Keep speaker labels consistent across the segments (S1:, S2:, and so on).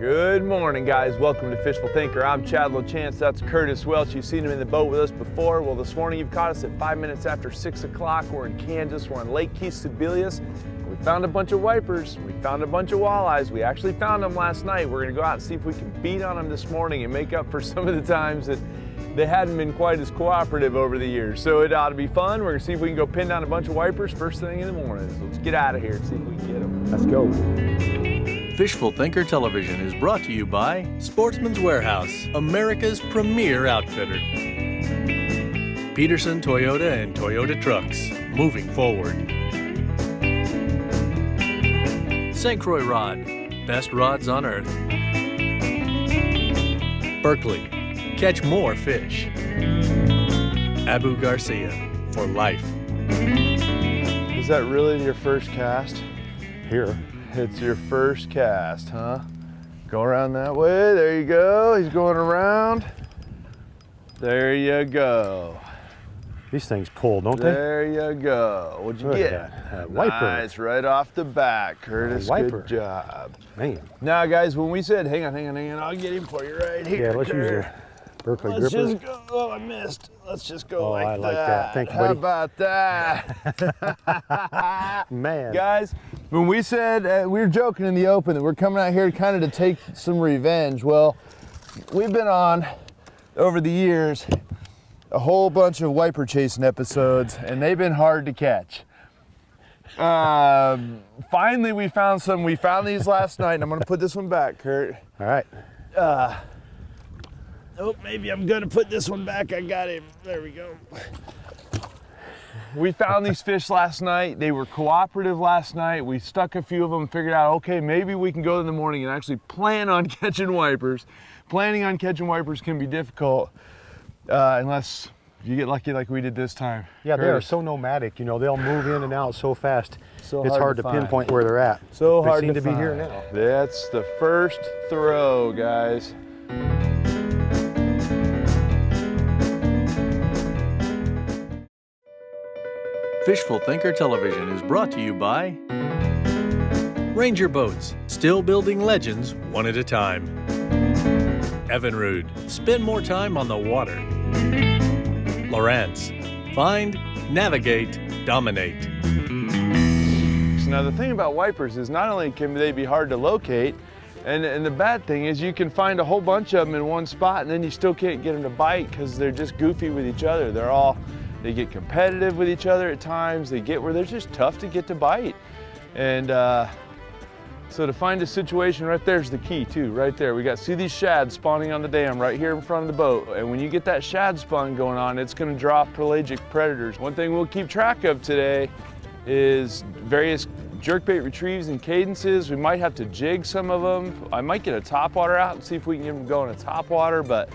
S1: Good morning, guys. Welcome to Fishful Thinker. I'm Chad Chance. That's Curt Welch. You've seen him in the boat with us before. Well, this morning you've caught us at 5 minutes after 6 o'clock. We're in Kansas. We're on Lake Keith-Sebelius. We found a bunch of wipers. We found a bunch of walleyes. We actually found them last night. We're going to go out and see if we can beat on them this morning and make up for some of the times that they hadn't been quite as cooperative over the years. So it ought to be fun. We're going to see if we can go pin down a bunch of wipers first thing in the morning. So let's get out of here and see if we can get them.
S2: Let's go.
S3: Fishful Thinker Television is brought to you by Sportsman's Warehouse, America's premier outfitter. Peterson Toyota and Toyota Trucks, moving forward. St. Croix Rod, best rods on earth. Berkeley, catch more fish. Abu Garcia, for life.
S1: Is that really your first cast?
S2: Here.
S1: It's your first cast, huh? Go around that way. There you go. He's going around. There you go.
S2: These things pull, don't they?
S1: There you go. What'd you get?
S2: Wiper.
S1: Nice, right off the bat, Curtis.
S2: Wiper.
S1: Good job.
S2: Man.
S1: Now, guys, when we said, hang on, I'll get him for you right here.
S2: Yeah, let's use
S1: Curt.
S2: the Berkeley
S1: Let's
S2: gripper.
S1: just go. Oh, I missed. Let's just go like that.
S2: I like that. Thank you,
S1: How
S2: buddy.
S1: about that?
S2: Man.
S1: Guys, when we said, we were joking in the open that we're coming out here kind of to take some revenge. Well, we've been on, over the years, a whole bunch of wiper chasing episodes, and they've been hard to catch. Finally, we found some. We found these last night, and I'm going to put this one back, Curt.
S2: All right.
S1: Oh, maybe I'm gonna put this one back. I got him. There we go. We found these fish last night. They were cooperative last night. We stuck a few of them, figured out, okay, maybe we can go in the morning and actually plan on catching wipers. Planning on catching wipers can be difficult unless you get lucky like we did this time.
S2: Yeah, they are so nomadic. You know, they'll move in and out so fast.
S1: So
S2: it's hard to
S1: find.
S2: pinpoint where they're at.
S1: So
S2: they
S1: hard
S2: seem
S1: to
S2: be
S1: find.
S2: here now.
S1: That's the first throw, guys.
S3: Fishful Thinker Television is brought to you by Ranger Boats, still building legends one at a time. Evinrude, spend more time on the water. Lawrence, find, navigate, dominate.
S1: Now the thing about wipers is not only can they be hard to locate, and the bad thing is you can find a whole bunch of them in one spot and then you still can't get them to bite because they're just goofy with each other. They get competitive with each other at times. They get where they're just tough to get to bite. And so to find a situation right there's the key too, right there. See these shads spawning on the dam right here in front of the boat. And when you get that shad spawn going on, it's gonna draw off pelagic predators. One thing we'll keep track of today is various jerkbait retrieves and cadences. We might have to jig some of them. I might get a topwater out and see if we can get them going in topwater, but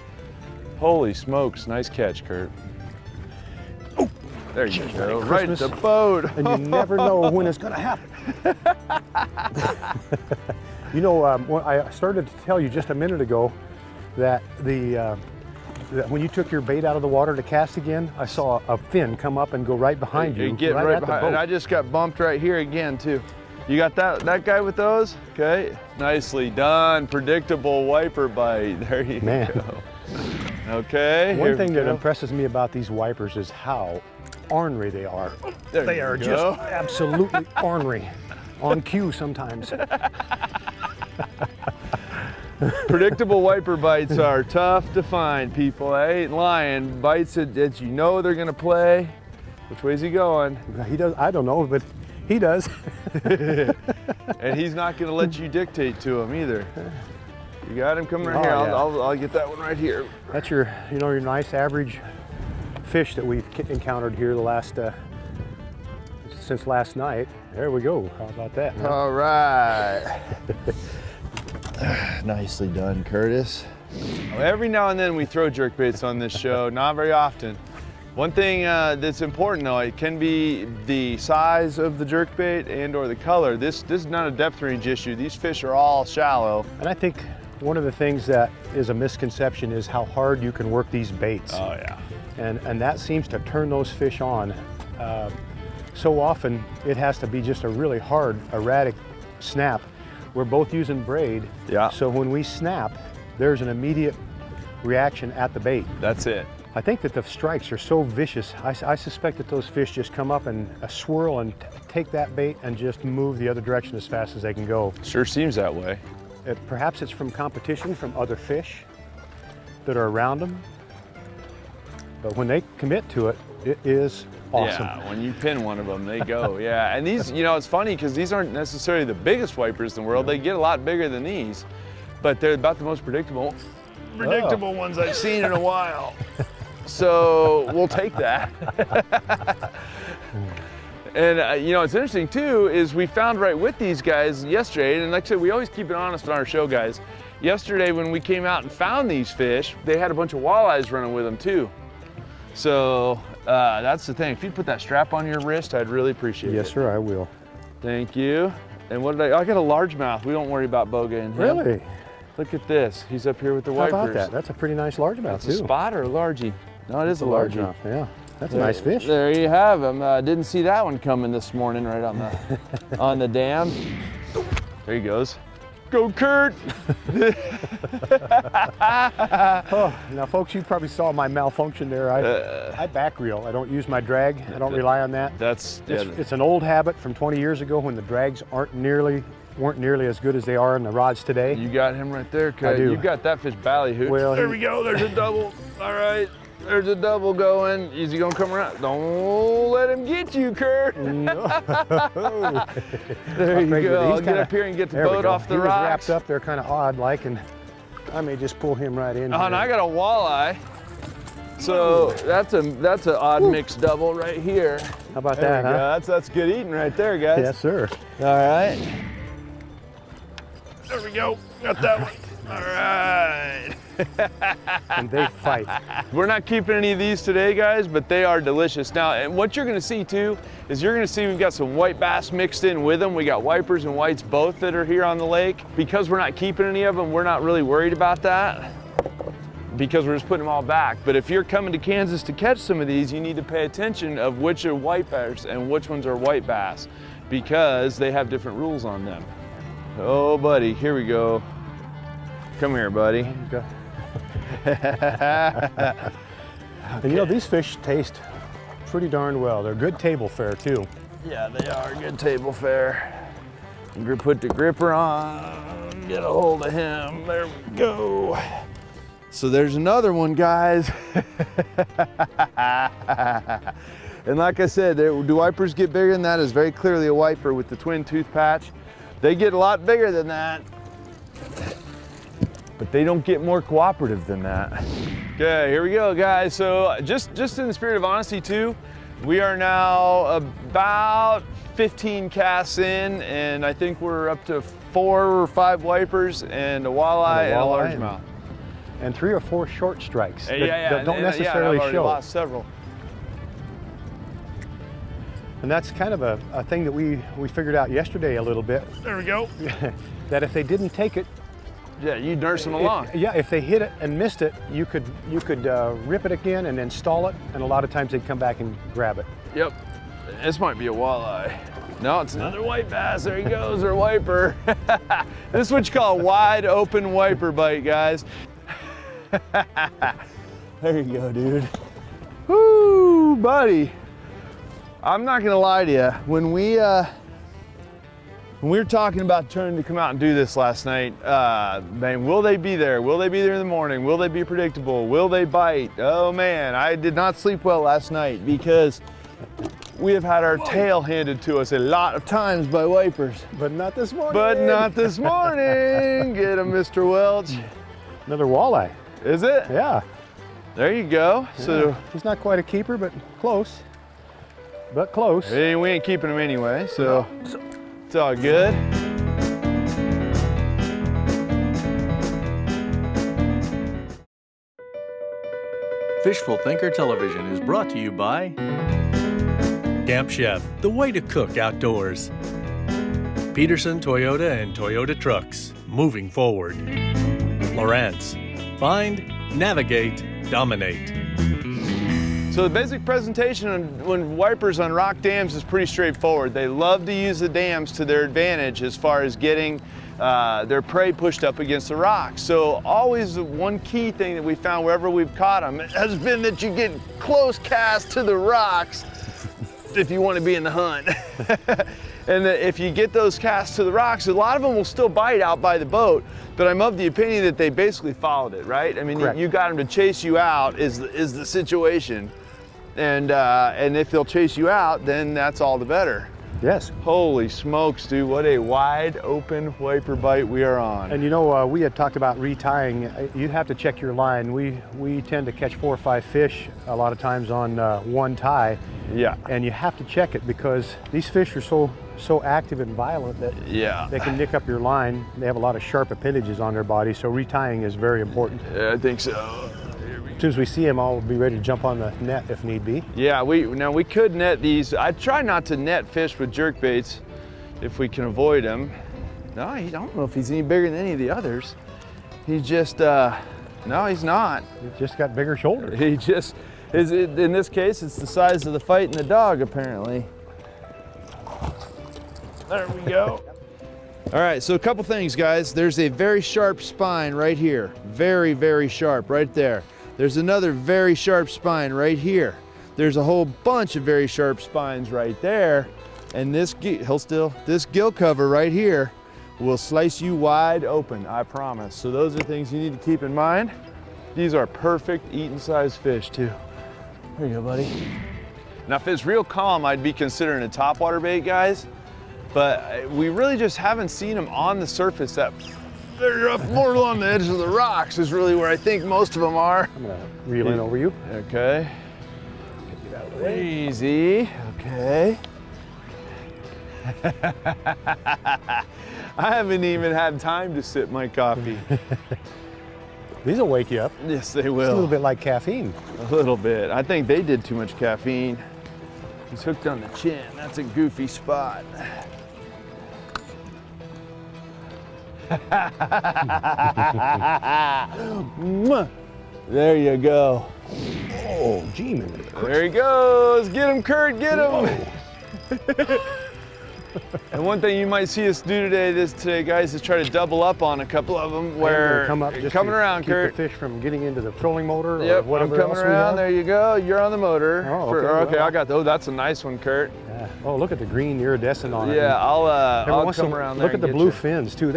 S1: holy smokes, nice catch, Curt. There you go, right at the boat.
S2: And you never know when it's going to happen. You know, I started to tell you just a minute ago that that when you took your bait out of the water to cast again, I saw a fin come up and go right behind you.
S1: Get right
S2: at the
S1: behind,
S2: boat.
S1: and I just got bumped right here again too. You got that guy with those? Okay, nicely done. Predictable wiper bite. There you go. Okay.
S2: One thing that impresses me about these wipers is how ornery they are. They are just absolutely ornery. On cue sometimes.
S1: Predictable wiper bites are tough to find, people. I ain't lying. Bites that you know they're gonna play. Which way's he going?
S2: He does. I don't know, but he does.
S1: And he's not gonna let you dictate to him either. You got him coming right here.
S2: Yeah.
S1: I'll get that one right here.
S2: That's your nice average fish that we've encountered here the last since last night. There we go. How about that? Huh?
S1: All right. Nicely done, Curtis. Every now and then we throw jerkbaits on this show, not very often. One thing that's important though, it can be the size of the jerkbait and or the color. This is not a depth range issue. These fish are all shallow.
S2: And I think one of the things that is a misconception is how hard you can work these baits.
S1: Oh yeah.
S2: And that seems to turn those fish on. So often it has to be just a really hard, erratic snap we're both using braid.
S1: Yeah.
S2: So when we snap, there's an immediate reaction at the bait.
S1: That's it.
S2: I think that the strikes are so vicious. I suspect that those fish just come up and swirl and take that bait and just move the other direction as fast as they can go.
S1: Sure seems that way.
S2: Perhaps it's from competition from other fish that are around them. But when they commit to it, it is awesome.
S1: Yeah, when you pin one of them, they go. Yeah, and these, you know, it's funny because these aren't necessarily the biggest wipers in the world. They get a lot bigger than these, but they're about the most predictable ones I've seen in a while. So we'll take that. And you know, what's interesting too is we found right with these guys yesterday, and like I said, we always keep it honest on our show, guys. Yesterday when we came out and found these fish, they had a bunch of walleyes running with them too. So that's the thing. If you put that strap on your wrist, I'd really appreciate it.
S2: Yes, sir, I will.
S1: Thank you. And what did I got a largemouth. We don't worry about boga in him.
S2: Really?
S1: Look at this. He's up here with the wipers.
S2: How about that? That's a pretty nice largemouth
S1: That's
S2: too.
S1: a spot or a largie? No, it is a largie.
S2: largemouth. Yeah, that's a nice fish.
S1: There you have him. Didn't see that one coming this morning right on the on the dam. There he goes. Go, Curt!
S2: Oh, now, folks, you probably saw my malfunction there. I back reel. I don't use my drag. I don't rely on that. It's an old habit from 20 years ago when the drags weren't nearly as good as they are in the rods today.
S1: You got him right there, Curt.
S2: I do.
S1: You got that fish ballyhooed.
S2: Well,
S1: there we go. There's a double. All right. There's a double going. Is he gonna come around? Don't let him get you, Curt.
S2: No.
S1: There you go. I'll get up here and get the boat off the rocks.
S2: Wrapped up there kind of odd like, and I may just pull him right in.
S1: Oh, and I got a walleye. So that's an odd mixed double right here.
S2: How about
S1: There
S2: that,
S1: we
S2: huh?
S1: go. That's good eating right there, guys.
S2: Yes, sir.
S1: All right. There we go. Got that one. All right.
S2: And they fight.
S1: We're not keeping any of these today, guys, but they are delicious. Now, and what you're gonna see too, is you're gonna see we've got some white bass mixed in with them. We got wipers and whites both that are here on the lake. Because we're not keeping any of them, we're not really worried about that because we're just putting them all back. But if you're coming to Kansas to catch some of these, you need to pay attention of which are white bass and which ones are white bass because they have different rules on them. Oh, buddy, here we go. Come here, buddy.
S2: And you know, these fish taste pretty darn well. They're good table fare too.
S1: Yeah, they are good table fare. Put the gripper on, get a hold of him. There we go. So there's another one, guys. And like I said, do wipers get bigger than that? Is very clearly a wiper with the twin tooth patch. They get a lot bigger than that, but they don't get more cooperative than that. Okay, here we go, guys. So just in the spirit of honesty too, we are now about 15 casts in, and I think we're up to 4 or 5 wipers and a walleye and a largemouth.
S2: And 3 or 4 short strikes that don't
S1: I've
S2: necessarily
S1: already
S2: show.
S1: lost several.
S2: And that's kind of a thing that we figured out yesterday a little bit.
S1: There we go.
S2: That if they didn't take it,
S1: yeah, you nurse them along.
S2: Yeah, if they hit it and missed it, you could rip it again and then stall it, and a lot of times they'd come back and grab it.
S1: Yep. This might be a walleye. No, it's another white bass. There he goes, our wiper. This is what you call a wide open wiper bite, guys. There you go, dude. Woo, buddy. I'm not gonna lie to you. When we were talking about turning to come out and do this last night, man, will they be there? Will they be there in the morning? Will they be predictable? Will they bite? Oh man, I did not sleep well last night because we have had our tail handed to us a lot of times by wipers.
S2: But not this morning.
S1: But not this morning. Get him, Mr. Welch.
S2: Another walleye.
S1: Is it?
S2: Yeah.
S1: There you go.
S2: Yeah.
S1: So
S2: he's not quite a keeper, but close. But close.
S1: hey, we ain't keeping him anyway, so it's all good.
S3: Fishful Thinker Television is brought to you by Camp Chef, the way to cook outdoors. Peterson Toyota and Toyota Trucks, moving forward. Lawrence, find, navigate, dominate.
S1: So the basic presentation on wipers on rock dams is pretty straightforward. They love to use the dams to their advantage as far as getting their prey pushed up against the rocks. So always one key thing that we found wherever we've caught them has been that you get close cast to the rocks if you want to be in the hunt. And that if you get those casts to the rocks, a lot of them will still bite out by the boat, but I'm of the opinion that they basically followed it, right? I mean, you got them to chase you out is the situation. And if they'll chase you out, then that's all the better.
S2: Yes.
S1: Holy smokes, dude, what a wide open wiper bite we are on.
S2: And you know, we had talked about retying. You have to check your line. We tend to catch 4 or 5 fish a lot of times on one tie.
S1: Yeah.
S2: And you have to check it because these fish are so active and violent that they can nick up your line. They have a lot of sharp appendages on their body, so retying is very important.
S1: Yeah, I think so.
S2: As soon as we see them, I'll be ready to jump on the net if need be.
S1: Yeah, we could net these. I try not to net fish with jerk baits if we can avoid them. No, I don't know if he's any bigger than any of the others. He just, no, he's not.
S2: He's just got bigger shoulders.
S1: He just, in this case, it's the size of the fight in the dog, apparently. There we go. All right, so a couple things, guys. There's a very sharp spine right here. Very, very sharp right there. There's another very sharp spine right here. There's a whole bunch of very sharp spines right there. And this gill cover right here will slice you wide open, I promise. So those are things you need to keep in mind. These are perfect eating size fish too. There you go, buddy. Now if it's real calm, I'd be considering a topwater bait, guys. But we really just haven't seen them on the surface. That they're more along the edge of the rocks is really where I think most of them are.
S2: I'm gonna reel in over you.
S1: Okay.
S2: Get out of the way.
S1: Easy. Okay. I haven't even had time to sip my coffee.
S2: These will wake you up.
S1: Yes, they will.
S2: It's a little bit like caffeine.
S1: A little bit. I think they did too much caffeine. He's hooked on the chin. That's a goofy spot. There you go.
S2: Oh, gee, man.
S1: There he goes. Get him, Kurt, get him. And one thing you might see us do today, guys, is try to double up on a couple of them where coming around, Kurt.
S2: Keep the fish from getting into the trolling motor or
S1: yep,
S2: whatever
S1: I'm coming
S2: else
S1: around. There you go. You're on the motor.
S2: Oh, okay.
S1: Okay, I got. Oh, that's a nice one, Kurt.
S2: Yeah. Oh, look at the green iridescent on it.
S1: Yeah, I'll come around there.
S2: Look at the blue fins too.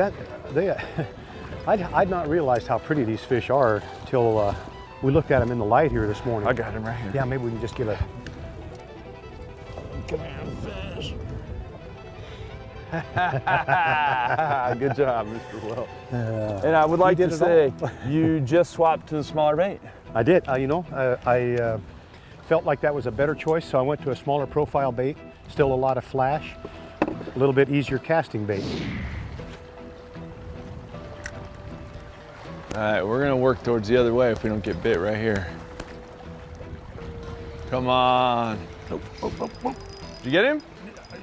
S2: I'd not realized how pretty these fish are till we looked at them in the light here this morning.
S1: I got him right here.
S2: Yeah, maybe we can just get a.
S1: Come here, fish. Good job, Mr. Welch. And I would like to say, you just swapped to the smaller bait.
S2: I did. You know, I felt like that was a better choice, so I went to a smaller profile bait. Still a lot of flash, a little bit easier casting bait.
S1: All right, we're gonna work towards the other way if we don't get bit right here. Come on.
S2: Oh.
S1: Did you get him?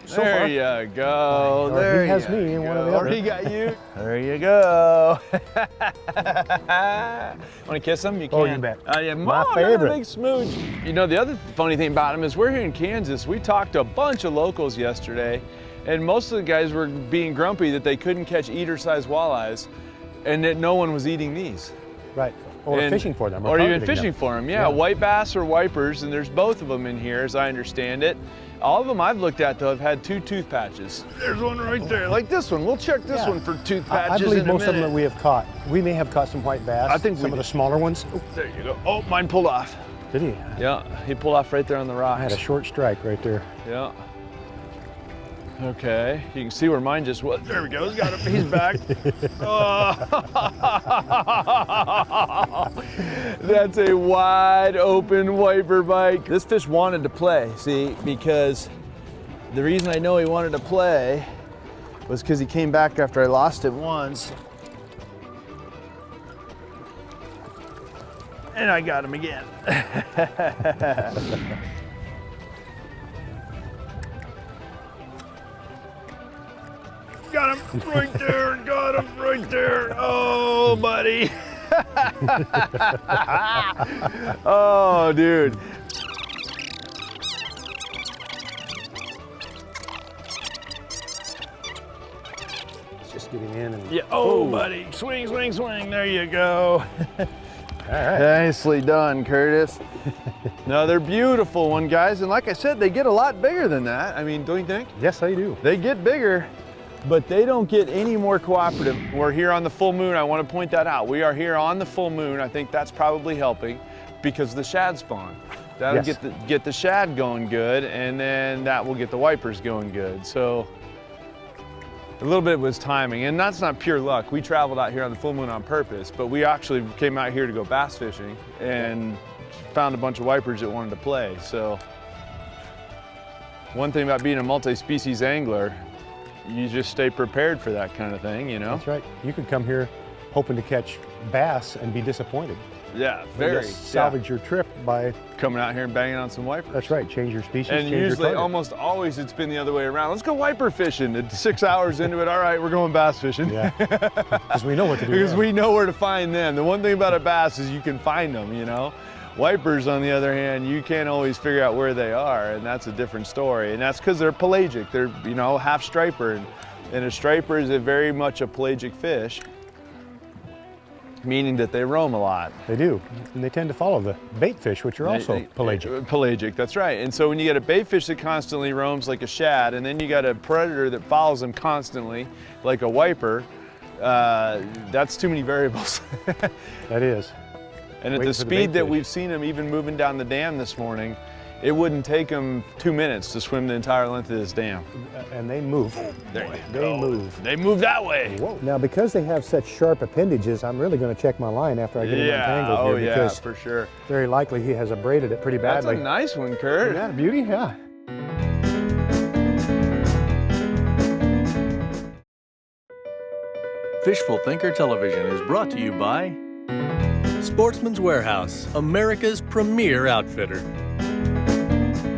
S2: So
S1: there
S2: far.
S1: you go. There
S2: he has me in one of the
S1: Or
S2: other.
S1: he got you. There you go. Want to kiss him? You can.
S2: Oh, you bet.
S1: Yeah,
S2: my favorite.
S1: Big smooch. You know, the other funny thing about him is we're here in Kansas. We talked to a bunch of locals yesterday, and most of the guys were being grumpy that they couldn't catch eater-sized walleyes, and that no one was eating these.
S2: Right. Or fishing for them.
S1: Or even fishing for them, yeah. White bass or wipers, and there's both of them in here, as I understand it. All of them I've looked at, though, have had 2 tooth patches. There's one right there, like this one. We'll check this one for tooth patches.
S2: I believe most of them that we have caught. We may have caught some white bass.
S1: I think
S2: some of the smaller ones.
S1: Oh, there you go. Oh, mine pulled off.
S2: Did he?
S1: Yeah, he pulled off right there on the rocks.
S2: I had a short strike right there.
S1: Yeah. Okay, you can see where mine just was. There we go, he's got him, he's back. Oh. That's a wide open wiper bite. This fish wanted to play, see, because the reason I know he wanted to play was because he came back after I lost him once. And I got him again. Got him right there, got him right there. Oh, buddy. Oh, dude.
S2: It's just getting in. And,
S1: yeah. Oh, buddy. Swing, swing, swing. There you go.
S2: All right.
S1: Nicely done, Curtis. No, they're beautiful one, guys. And like I said, they get a lot bigger than that. I mean, don't you think?
S2: Yes, they do.
S1: They get bigger, but they don't get any more cooperative. We're here on the full moon. I want to point that out. We are here on the full moon. I think that's probably helping because of the shad spawn. That'll get the shad going good, and then that will get the wipers going good. So a little bit was timing, and that's not pure luck. We traveled out here on the full moon on purpose, but we actually came out here to go bass fishing and found a bunch of wipers that wanted to play. So one thing about being a multi-species angler, you just stay prepared for that kind of thing, you know?
S2: That's right. You could come here hoping to catch bass and be disappointed.
S1: Yeah, very.
S2: Salvage your trip by
S1: coming out here and banging on some wipers.
S2: That's right, change your species,
S1: and
S2: change
S1: usually,
S2: your
S1: almost always, it's been the other way around. Let's go wiper fishing. It's 6 hours into it. All right, we're going bass fishing.
S2: Yeah, because we know what to do.
S1: Because we know where to find them. The one thing about a bass is you can find them, you know? Wipers, on the other hand, you can't always figure out where they are, and that's a different story. And that's because they're pelagic. They're, you know, half striper, and a striper is very much a pelagic fish, meaning that they roam a lot.
S2: They do, and they tend to follow the bait fish, which are also pelagic.
S1: Pelagic, that's right. And so when you get a bait fish that constantly roams like a shad, and then you got a predator that follows them constantly like a wiper, that's too many variables.
S2: That is.
S1: And at the speed that we've seen them even moving down the dam this morning, it wouldn't take them 2 minutes to swim the entire length of this dam.
S2: And they move.
S1: They move. They move that way.
S2: Whoa. Now, because they have such sharp appendages, I'm really going to check my line after I get him untangled here. Because
S1: for sure.
S2: Very likely he has abraded it pretty badly.
S1: That's a nice one, Curt.
S2: Isn't that a beauty? Yeah.
S3: Fishful Thinker Television is brought to you by Sportsman's Warehouse, America's premier outfitter.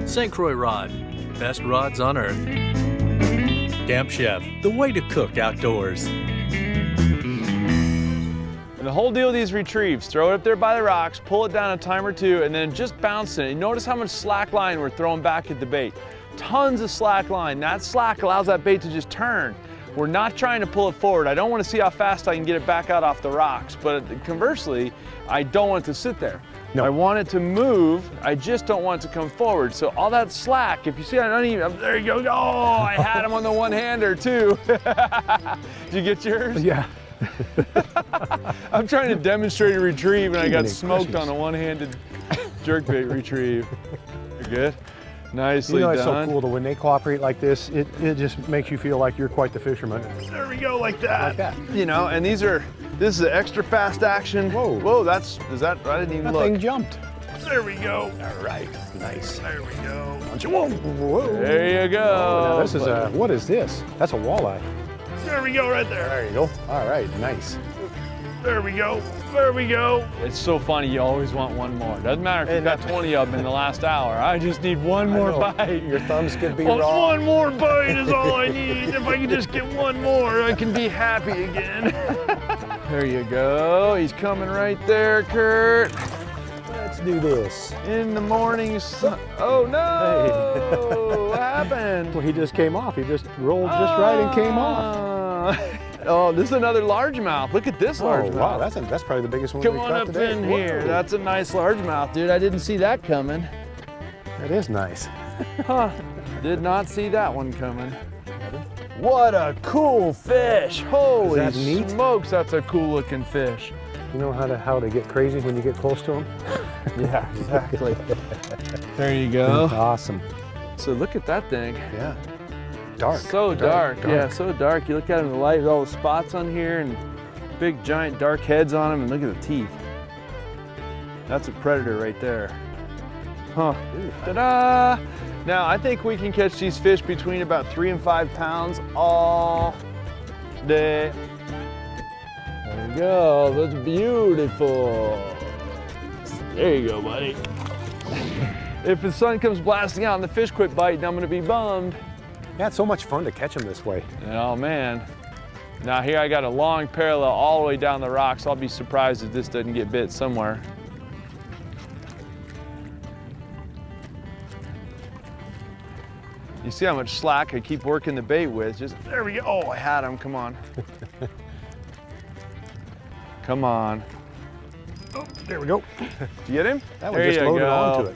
S3: St. Croix Rod, best rods on earth. Camp Chef, the way to cook outdoors.
S1: And the whole deal with these retrieves, throw it up there by the rocks, pull it down a time or two, and then just bounce it. And notice how much slack line we're throwing back at the bait. Tons of slack line. That slack allows that bait to just turn. We're not trying to pull it forward. I don't want to see how fast I can get it back out off the rocks, but conversely, I don't want it to sit there. No. I want it to move, I just don't want it to come forward. So all that slack, if you see, there you go. Oh, I had him on the one-hander too. Did you get yours?
S2: Yeah.
S1: I'm trying to demonstrate a retrieve and I got smoked on a one-handed jerkbait retrieve. You're good? Nicely done.
S2: It's so cool that when they cooperate like this, it just makes you feel like you're quite the fisherman.
S1: There we go, like that. You know, and this is an extra fast action. Whoa. Whoa, I didn't even look.
S2: That thing jumped.
S1: There we go.
S2: All right, nice.
S1: There we go.
S2: Whoa, whoa.
S1: There you go.
S2: Oh, now this is what is this? That's a walleye.
S1: There we go, right there.
S2: There you go. All right, nice.
S1: There we go. There we go. It's so funny, you always want one more. Doesn't matter if you've got 20 of them in the last hour. I just need one more bite.
S2: Your thumbs could be raw.
S1: One more bite is all I need. If I can just get one more, I can be happy again. There you go. He's coming right there, Curt.
S2: Let's do this.
S1: In the morning sun. Oh no! What happened?
S2: Well, he just came off. He just rolled just right and came off.
S1: Oh, this is another largemouth. Look at this largemouth.
S2: Wow, that's probably the biggest one we've caught today.
S1: Come on up in here. That's a nice largemouth, dude. I didn't see that coming.
S2: That is nice.
S1: Huh. Did not see that one coming. What a cool fish. Holy smokes, that's a cool looking fish.
S2: You know how to get crazy when you get close to them?
S1: Yeah, exactly. There you go.
S2: Awesome.
S1: So look at that thing.
S2: Yeah. Dark.
S1: So dark. Yeah, so dark. You look at it in the light with all the spots on here and big giant dark heads on them, and look at the teeth. That's a predator right there. Huh. Ta-da! Now, I think we can catch these fish between about 3 and 5 pounds all day. There you go. That's beautiful. There you go, buddy. If the sun comes blasting out and the fish quit biting, I'm going to be bummed.
S2: Yeah, it's so much fun to catch them this way.
S1: Oh, man. Now, here I got a long parallel all the way down the rocks. I'll be surprised if this doesn't get bit somewhere. You You see how much slack I keep working the bait with. Just, there we go. Oh, I had him, come on. Come on.
S2: Oh, there we go.
S1: Did you get him?
S2: That one just loaded onto it.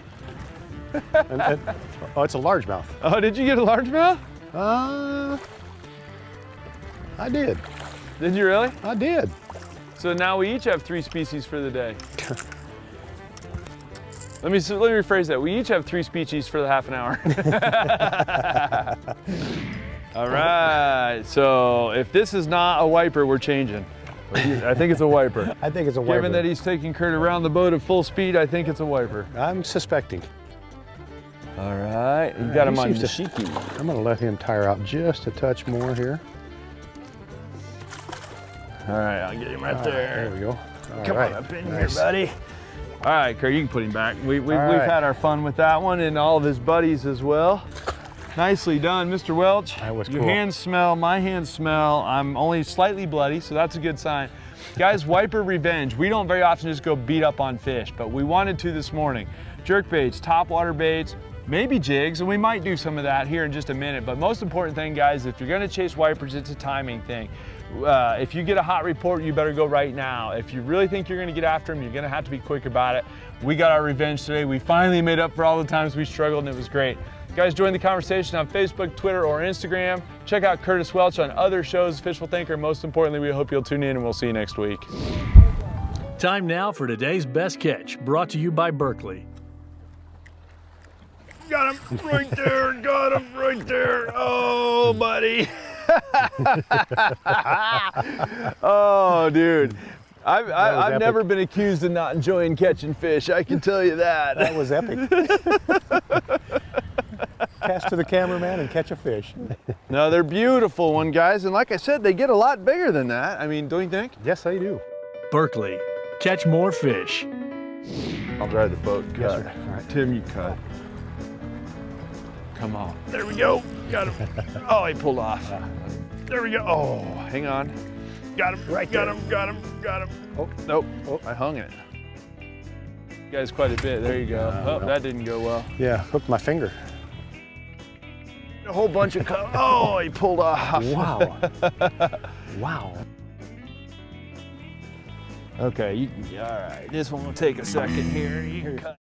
S2: Oh, it's a largemouth.
S1: Oh, did you get a largemouth?
S2: I did.
S1: Did you really?
S2: I did.
S1: So now we each have 3 species for the day. Let me rephrase that. We each have 3 species for the half an hour. All right, so if this is not a wiper, we're changing. I think it's a wiper.
S2: I think it's a wiper.
S1: Given that he's taking Curt around the boat at full speed, I think it's a wiper.
S2: I'm suspecting.
S1: All right, you got him on the shiki.
S2: I'm gonna let him tire out just a touch more here.
S1: All right, I'll get him right there.
S2: There we go.
S1: Come on up in here, buddy. All right, Curt, you can put him back. We've had our fun with that one and all of his buddies as well. Nicely done, Mr. Welch.
S2: That was cool.
S1: Your hands smell, my hands smell. I'm only slightly bloody, so that's a good sign. Guys, wiper revenge. We don't very often just go beat up on fish, but we wanted to this morning. Jerk baits, topwater baits, maybe jigs, and we might do some of that here in just a minute. But most important thing, guys, if you're gonna chase wipers, it's a timing thing. If you get a hot report, you better go right now. If you really think you're gonna get after them, you're gonna have to be quick about it. We got our revenge today. We finally made up for all the times we struggled, and it was great. Guys, join the conversation on Facebook, Twitter, or Instagram. Check out Curtis Welch on other shows, Fishful Thinker. Most importantly, we hope you'll tune in, and we'll see you next week.
S3: Time now for today's best catch, brought to you by Berkeley.
S1: Got him right there, got him right there. Oh, buddy. Oh, dude. I've never been accused of not enjoying catching fish, I can tell you that.
S2: That was epic. Cast to the cameraman and catch a fish.
S1: No, they're beautiful one, guys. And like I said, they get a lot bigger than that. I mean, don't you think?
S2: Yes, they do.
S3: Berkeley, catch more fish.
S1: I'll drive the boat.
S2: Yes,
S1: Cut.
S2: sir. All right.
S1: Tim, you cut. Come on. There we go. Got him. Oh, he pulled off. There we go. Oh, hang on. Got him.
S2: Right
S1: got
S2: there.
S1: him. Got him. Got him.
S2: Oh,
S1: nope. Oh, I hung it. You guys quite a bit. There you go. Oh, that didn't go well.
S2: Yeah, hooked my finger.
S1: A whole bunch of cut. Oh, he pulled off.
S2: Wow. Wow.
S1: Okay, all right. This one will take a second here. You can cut.